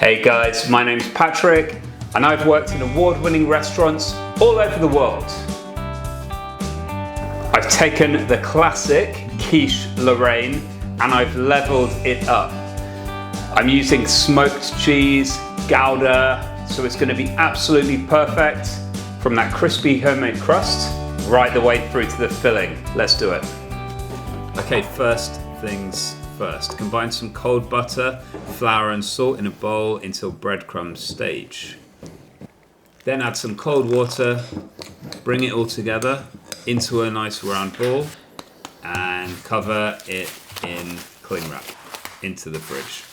Hey guys, my name's Patrick and I've worked in award-winning restaurants all over the world. I've taken the classic Quiche Lorraine and I've leveled it up. I'm using smoked cheese, Gouda, so it's going to be absolutely perfect from that crispy homemade crust right the way through to the filling. Let's do it. Okay, first things first. Combine some cold butter, flour and salt in a bowl until breadcrumb stage. Then add some cold water, bring it all together into a nice round ball and cover it in cling wrap into the fridge.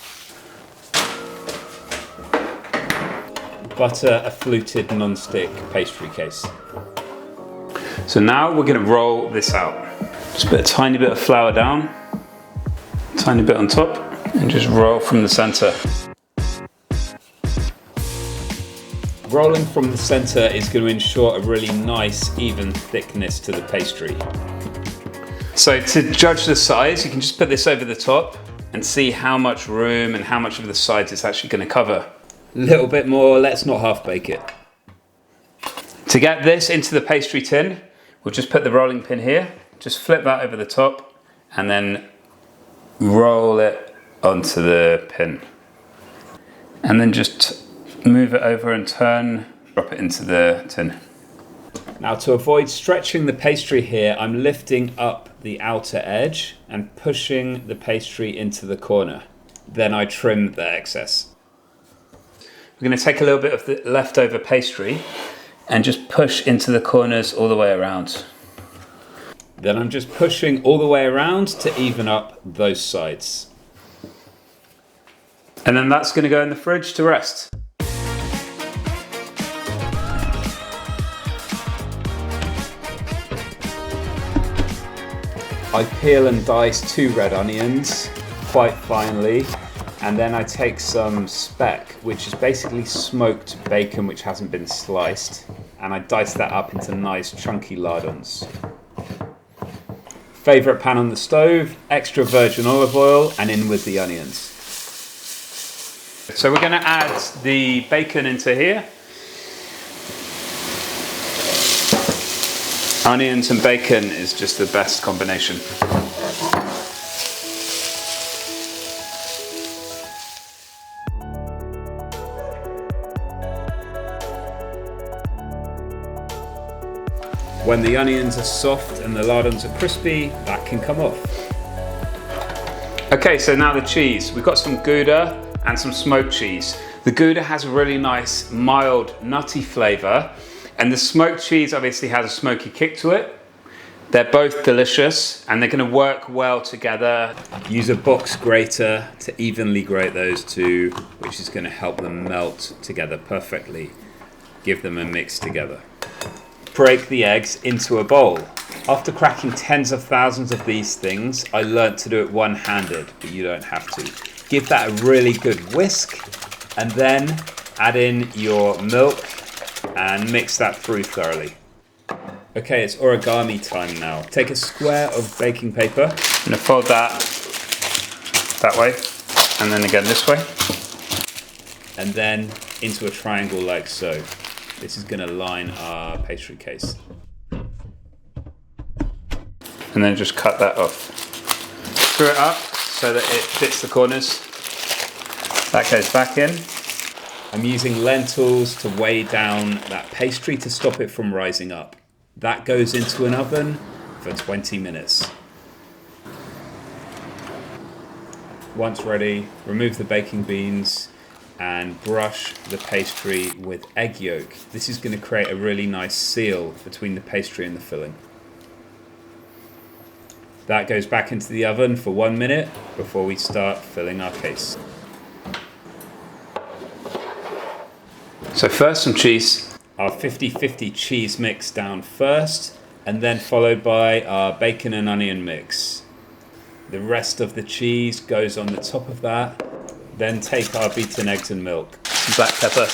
Butter a fluted non-stick pastry case. So now we're going to roll this out. Just put a tiny bit of flour down, tiny bit on top, and just roll from the center. Rolling from the center is going to ensure a really nice, even thickness to the pastry. So to judge the size, you can just put this over the top and see how much room and how much of the sides it's actually going to cover. A little bit more, let's not half bake it. To get this into the pastry tin, we'll just put the rolling pin here, just flip that over the top and then roll it onto the pin. And then just move it over and turn, drop it into the tin. Now to avoid stretching the pastry here, I'm lifting up the outer edge and pushing the pastry into the corner. Then I trim the excess. We're going to take a little bit of the leftover pastry and just push into the corners all the way around. Then I'm just pushing all the way around to even up those sides. And then that's going to go in the fridge to rest. I peel and dice 2 red onions quite finely. And then I take some spec, which is basically smoked bacon which hasn't been sliced, and I dice that up into nice chunky lardons. Favourite pan on the stove, extra virgin olive oil, and in with the onions. So we're going to add the bacon into here. Onions and bacon is just the best combination. When the onions are soft and the lardons are crispy, that can come off. Okay, so now the cheese. We've got some Gouda and some smoked cheese. The Gouda has a really nice, mild, nutty flavour, and the smoked cheese obviously has a smoky kick to it. They're both delicious, and they're going to work well together. Use a box grater to evenly grate those two, which is going to help them melt together perfectly. Give them a mix together. Break the eggs into a bowl. After cracking tens of thousands of these things, I learnt to do it one-handed, but you don't have to. Give that a really good whisk, and then add in your milk and mix that through thoroughly. Okay, it's origami time now. Take a square of baking paper. I'm going to fold that way, and then again this way. And then into a triangle like so. This is going to line our pastry case. And then just cut that off. Screw it up so that it fits the corners. That goes back in. I'm using lentils to weigh down that pastry to stop it from rising up. That goes into an oven for 20 minutes. Once ready, remove the baking beans and brush the pastry with egg yolk. This is going to create a really nice seal between the pastry and the filling. That goes back into the oven for 1 minute before we start filling our case. So first some cheese. Our 50-50 cheese mix down first, and then followed by our bacon and onion mix. The rest of the cheese goes on the top of that. Then take our beaten eggs and milk. Black pepper.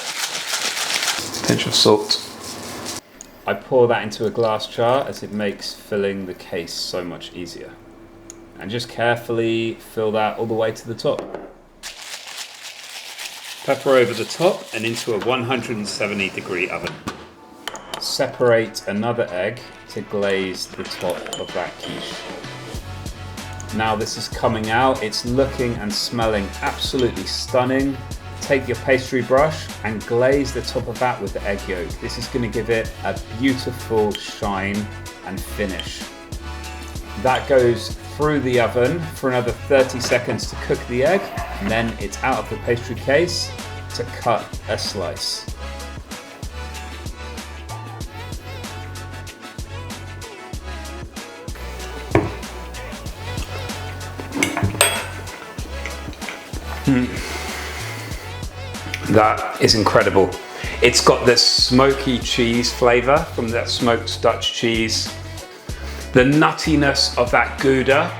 Pinch of salt. I pour that into a glass jar as it makes filling the case so much easier. And just carefully fill that all the way to the top. pepper over the top and into a 170-degree oven. Separate another egg to glaze the top of that quiche. Now this is coming out, it's looking and smelling absolutely stunning. Take your pastry brush and glaze the top of that with the egg yolk. This is going to give it a beautiful shine and finish. That goes through the oven for another 30 seconds to cook the egg, and then it's out of the pastry case to cut a slice. That is incredible. It's got this smoky cheese flavor from that smoked Dutch cheese, the nuttiness of that Gouda,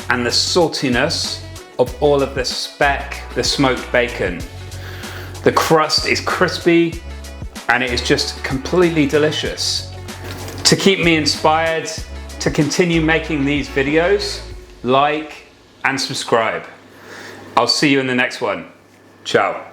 and the saltiness of all of the spec, the smoked bacon. The crust is crispy and it is just completely delicious. To keep me inspired to continue making these videos, like and subscribe. I'll see you in the next one. Ciao.